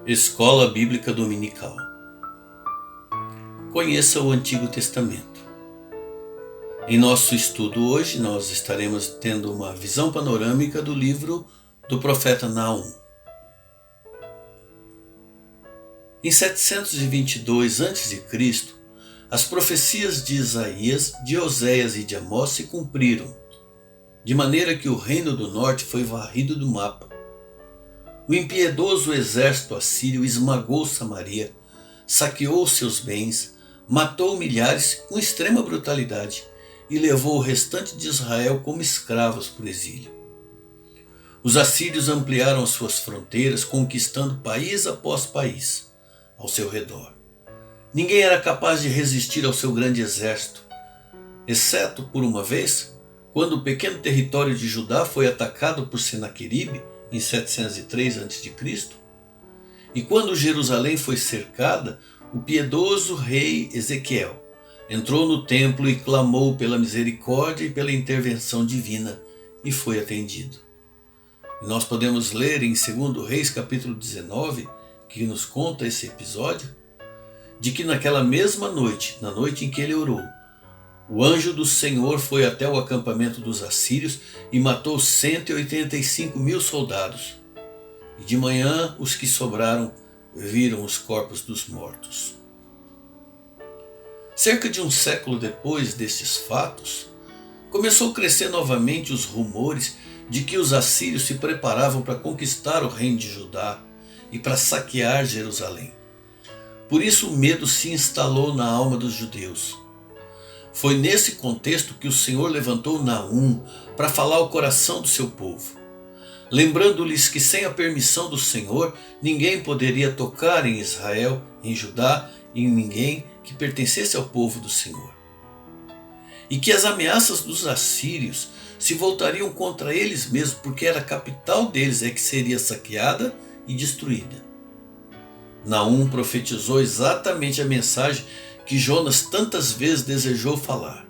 Escola Bíblica Dominical. Conheça o Antigo Testamento. Em nosso estudo hoje, nós estaremos tendo uma visão panorâmica do livro do profeta Naum. Em 722 a.C., as profecias de Isaías, de Oséias e de Amós se cumpriram, de maneira que o reino do norte foi varrido do mapa. O impiedoso exército assírio esmagou Samaria, saqueou seus bens, matou milhares com extrema brutalidade e levou o restante de Israel como escravos para o exílio. Os assírios ampliaram suas fronteiras, conquistando país após país ao seu redor. Ninguém era capaz de resistir ao seu grande exército, exceto por uma vez, quando o pequeno território de Judá foi atacado por Senaqueribe em 703 a.C., e quando Jerusalém foi cercada, o piedoso rei Ezequiel entrou no templo e clamou pela misericórdia e pela intervenção divina, e foi atendido. E nós podemos ler em 2 Reis capítulo 19, que nos conta esse episódio, de que naquela mesma noite, na noite em que ele orou, o anjo do Senhor foi até o acampamento dos assírios e matou 185.000 soldados. E de manhã os que sobraram viram os corpos dos mortos. Cerca de um século depois desses fatos, começou a crescer novamente os rumores de que os assírios se preparavam para conquistar o reino de Judá e para saquear Jerusalém. Por isso o medo se instalou na alma dos judeus. Foi nesse contexto que o Senhor levantou Naum para falar ao coração do seu povo, lembrando-lhes que sem a permissão do Senhor, ninguém poderia tocar em Israel, em Judá e em ninguém que pertencesse ao povo do Senhor. E que as ameaças dos assírios se voltariam contra eles mesmos, porque era a capital deles que seria saqueada e destruída. Naum profetizou exatamente a mensagem que Jonas tantas vezes desejou falar: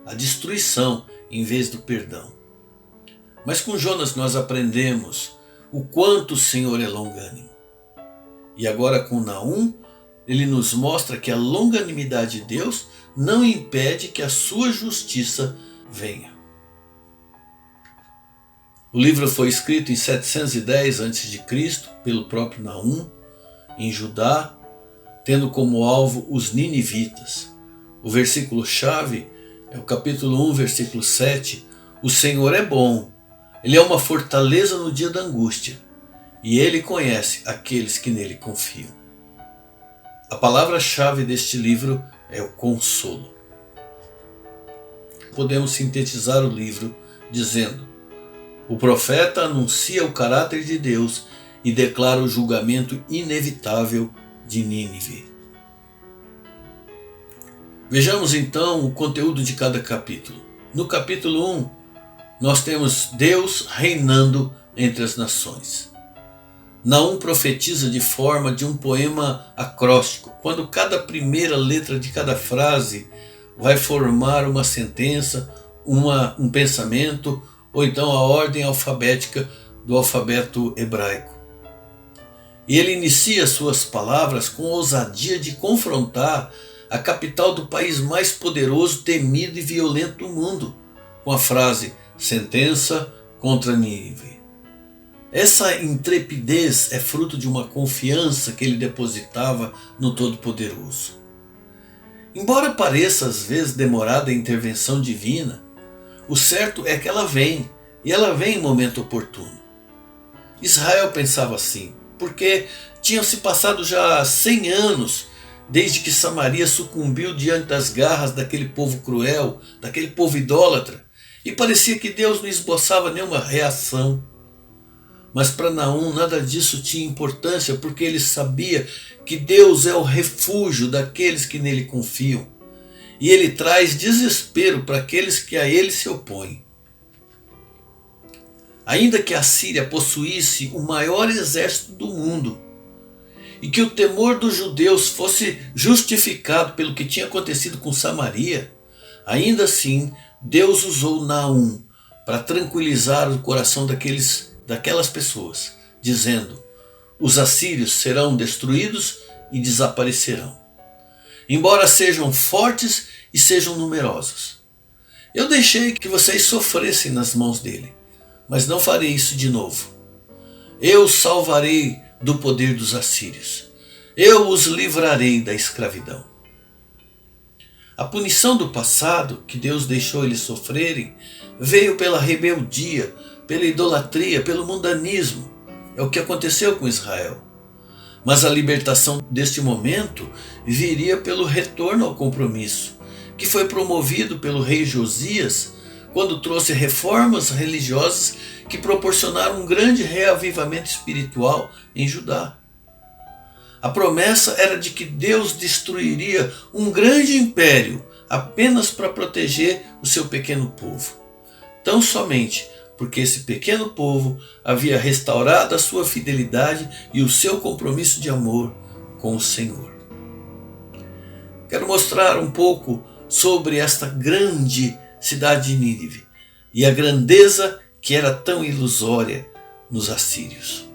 a destruição em vez do perdão. Mas com Jonas nós aprendemos o quanto o Senhor é longânimo. E agora com Naum, ele nos mostra que a longanimidade de Deus não impede que a sua justiça venha. O livro foi escrito em 710 a.C. pelo próprio Naum, em Judá, tendo como alvo os ninivitas. O versículo-chave é o capítulo 1, versículo 7. O Senhor é bom, Ele é uma fortaleza no dia da angústia, e Ele conhece aqueles que nele confiam. A palavra-chave deste livro é o consolo. Podemos sintetizar o livro dizendo: o profeta anuncia o caráter de Deus e declara o julgamento inevitável de Nínive. Vejamos então o conteúdo de cada capítulo. No capítulo 1, nós temos Deus reinando entre as nações. Naum profetiza de forma de um poema acróstico, quando cada primeira letra de cada frase vai formar uma sentença, um pensamento, ou então a ordem alfabética do alfabeto hebraico. E ele inicia suas palavras com ousadia de confrontar a capital do país mais poderoso, temido e violento do mundo, com a frase: sentença contra Nínive. Essa intrepidez é fruto de uma confiança que ele depositava no Todo-Poderoso. Embora pareça às vezes demorada a intervenção divina, o certo é que ela vem, e ela vem em momento oportuno. Israel pensava assim, porque tinham se passado já 100 anos desde que Samaria sucumbiu diante das garras daquele povo cruel, daquele povo idólatra, e parecia que Deus não esboçava nenhuma reação. Mas para Naum nada disso tinha importância, porque ele sabia que Deus é o refúgio daqueles que nele confiam, e ele traz desespero para aqueles que a ele se opõem. Ainda que a Síria possuísse o maior exército do mundo e que o temor dos judeus fosse justificado pelo que tinha acontecido com Samaria, ainda assim Deus usou Naum para tranquilizar o coração daquelas pessoas, dizendo: os assírios serão destruídos e desaparecerão, embora sejam fortes e sejam numerosos. Eu deixei que vocês sofressem nas mãos dele, mas não farei isso de novo. Eu os salvarei do poder dos assírios. Eu os livrarei da escravidão. A punição do passado, que Deus deixou eles sofrerem, veio pela rebeldia, pela idolatria, pelo mundanismo. É o que aconteceu com Israel. Mas a libertação deste momento viria pelo retorno ao compromisso, que foi promovido pelo rei Josias, quando trouxe reformas religiosas que proporcionaram um grande reavivamento espiritual em Judá. A promessa era de que Deus destruiria um grande império apenas para proteger o seu pequeno povo. Tão somente porque esse pequeno povo havia restaurado a sua fidelidade e o seu compromisso de amor com o Senhor. Quero mostrar um pouco sobre esta grande cidade de Nínive e a grandeza que era tão ilusória nos assírios.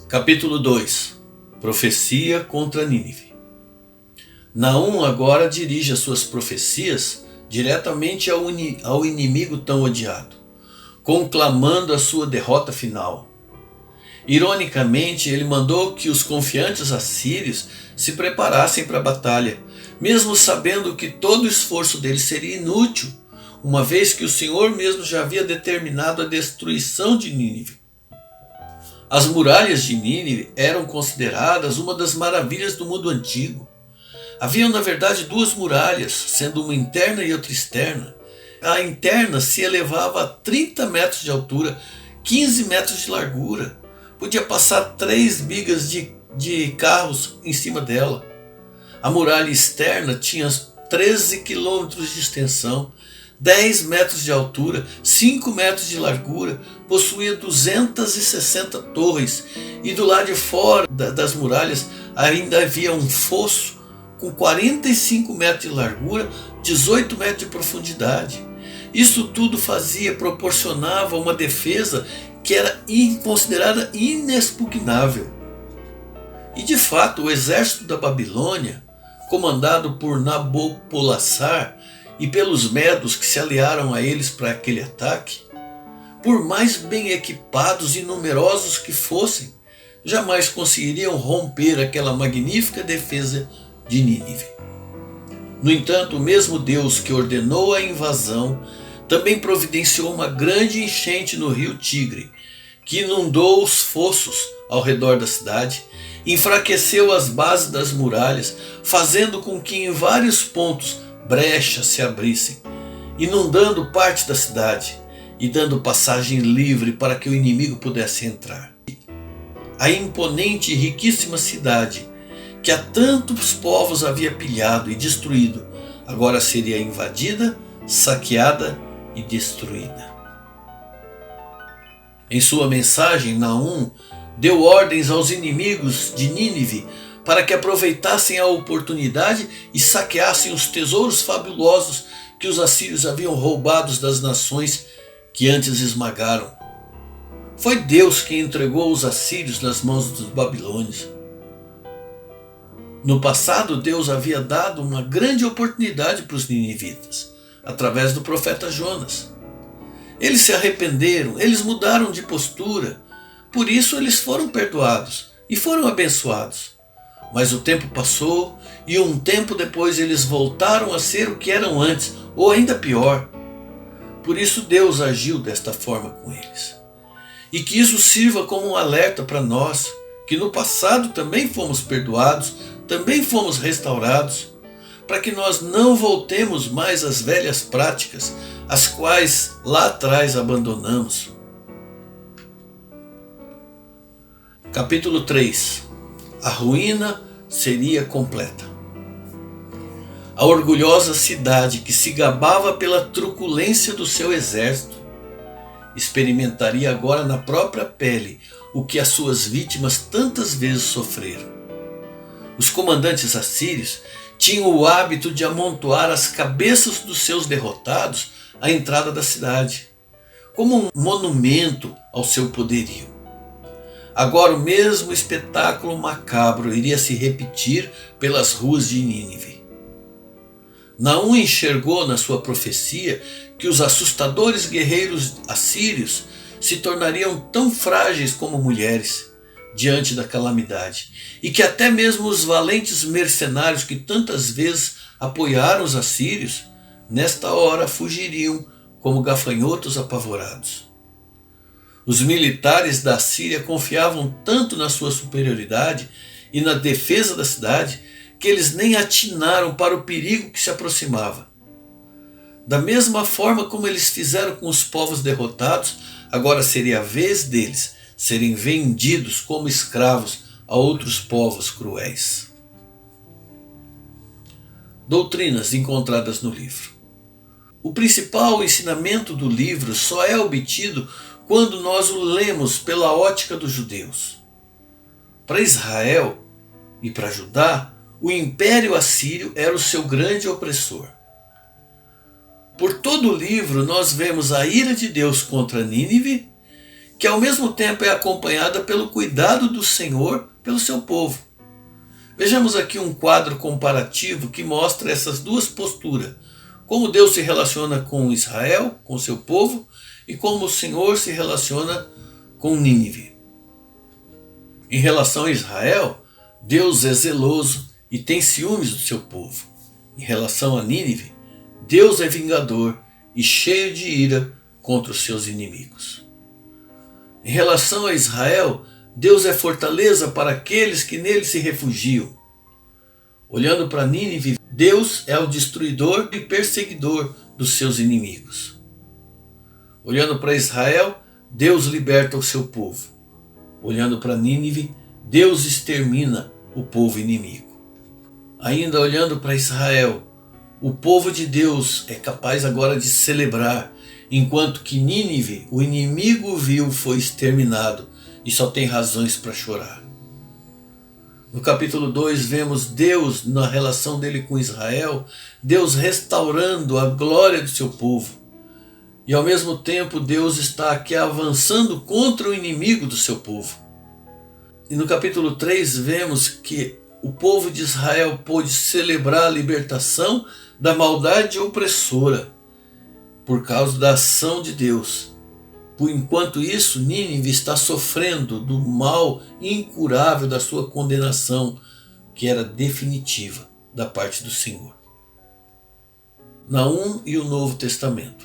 Capítulo 2. Profecia contra Nínive. Naum agora dirige as suas profecias diretamente ao inimigo tão odiado, conclamando a sua derrota final. Ironicamente, ele mandou que os confiantes assírios se preparassem para a batalha, mesmo sabendo que todo o esforço deles seria inútil, uma vez que o Senhor mesmo já havia determinado a destruição de Nínive. As muralhas de Nínive eram consideradas uma das maravilhas do mundo antigo. Haviam, na verdade, duas muralhas, sendo uma interna e outra externa. A interna se elevava a 30 metros de altura, 15 metros de largura. Podia passar 3 bigas de carros em cima dela. A muralha externa tinha 13 quilômetros de extensão, 10 metros de altura, 5 metros de largura, possuía 260 torres e do lado de fora das muralhas ainda havia um fosso com 45 metros de largura, 18 metros de profundidade. Isso tudo proporcionava uma defesa que era considerada inexpugnável. E de fato o exército da Babilônia, comandado por Nabopolassar e pelos medos que se aliaram a eles para aquele ataque, por mais bem equipados e numerosos que fossem, jamais conseguiriam romper aquela magnífica defesa de Nínive. No entanto, o mesmo Deus que ordenou a invasão também providenciou uma grande enchente no rio Tigre, que inundou os fossos ao redor da cidade, enfraqueceu as bases das muralhas, fazendo com que em vários pontos brechas se abrissem, inundando parte da cidade e dando passagem livre para que o inimigo pudesse entrar. A imponente e riquíssima cidade, que a tantos povos havia pilhado e destruído, agora seria invadida, saqueada e destruída. Em sua mensagem, Naum deu ordens aos inimigos de Nínive para que aproveitassem a oportunidade e saqueassem os tesouros fabulosos que os assírios haviam roubado das nações que antes esmagaram. Foi Deus quem entregou os assírios nas mãos dos babilônios. No passado, Deus havia dado uma grande oportunidade para os ninivitas, através do profeta Jonas. Eles se arrependeram, eles mudaram de postura, por isso eles foram perdoados e foram abençoados. Mas o tempo passou e um tempo depois eles voltaram a ser o que eram antes, ou ainda pior. Por isso Deus agiu desta forma com eles. E que isso sirva como um alerta para nós, que no passado também fomos perdoados, também fomos restaurados, para que nós não voltemos mais às velhas práticas, as quais lá atrás abandonamos. Capítulo 3. A ruína seria completa. A orgulhosa cidade que se gabava pela truculência do seu exército experimentaria agora na própria pele o que as suas vítimas tantas vezes sofreram. Os comandantes assírios tinham o hábito de amontoar as cabeças dos seus derrotados à entrada da cidade, como um monumento ao seu poderio. Agora o mesmo espetáculo macabro iria se repetir pelas ruas de Nínive. Naum enxergou na sua profecia que os assustadores guerreiros assírios se tornariam tão frágeis como mulheres diante da calamidade, e que até mesmo os valentes mercenários que tantas vezes apoiaram os assírios, nesta hora fugiriam como gafanhotos apavorados. Os militares da Síria confiavam tanto na sua superioridade e na defesa da cidade que eles nem atinaram para o perigo que se aproximava. Da mesma forma como eles fizeram com os povos derrotados, agora seria a vez deles serem vendidos como escravos a outros povos cruéis. Doutrinas encontradas no livro. O principal ensinamento do livro só é obtido quando nós o lemos pela ótica dos judeus. Para Israel e para Judá, o Império Assírio era o seu grande opressor. Por todo o livro nós vemos a ira de Deus contra Nínive, que ao mesmo tempo é acompanhada pelo cuidado do Senhor pelo seu povo. Vejamos aqui um quadro comparativo que mostra essas duas posturas, como Deus se relaciona com Israel, com seu povo, e como o Senhor se relaciona com Nínive. Em relação a Israel, Deus é zeloso e tem ciúmes do seu povo. Em relação a Nínive, Deus é vingador e cheio de ira contra os seus inimigos. Em relação a Israel, Deus é fortaleza para aqueles que nele se refugiam. Olhando para Nínive, Deus é o destruidor e perseguidor dos seus inimigos. Olhando para Israel, Deus liberta o seu povo. Olhando para Nínive, Deus extermina o povo inimigo. Ainda olhando para Israel, o povo de Deus é capaz agora de celebrar, enquanto que Nínive, o inimigo vil, foi exterminado e só tem razões para chorar. No capítulo 2 vemos Deus, na relação dele com Israel, Deus restaurando a glória do seu povo. E ao mesmo tempo Deus está aqui avançando contra o inimigo do seu povo. E no capítulo 3 vemos que o povo de Israel pôde celebrar a libertação da maldade opressora por causa da ação de Deus. Por enquanto isso, Nínive está sofrendo do mal incurável da sua condenação, que era definitiva da parte do Senhor. Naum e o Novo Testamento.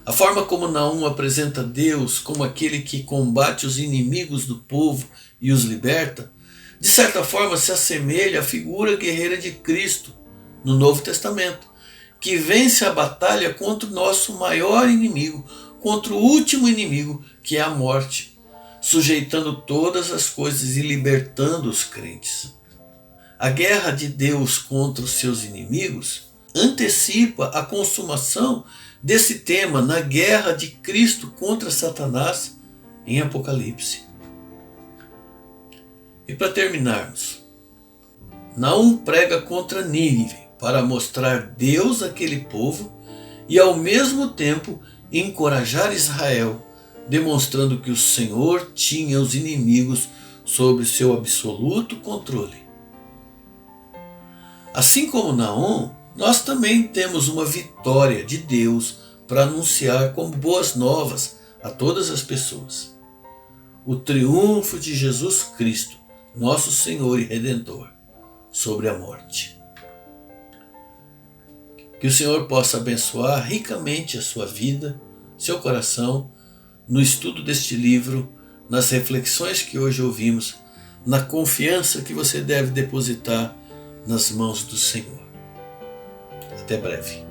A forma como Naum apresenta Deus como aquele que combate os inimigos do povo e os liberta, de certa forma se assemelha à figura guerreira de Cristo no Novo Testamento, que vence a batalha contra o nosso maior inimigo, contra o último inimigo, que é a morte, sujeitando todas as coisas e libertando os crentes. A guerra de Deus contra os seus inimigos antecipa a consumação desse tema na guerra de Cristo contra Satanás em Apocalipse. E para terminarmos, Naum prega contra Nínive para mostrar Deus àquele povo e ao mesmo tempo encorajar Israel, demonstrando que o Senhor tinha os inimigos sob seu absoluto controle. Assim como Naum, nós também temos uma vitória de Deus para anunciar como boas novas a todas as pessoas. O triunfo de Jesus Cristo, nosso Senhor e Redentor, sobre a morte. Que o Senhor possa abençoar ricamente a sua vida, seu coração, no estudo deste livro, nas reflexões que hoje ouvimos, na confiança que você deve depositar nas mãos do Senhor. Até breve.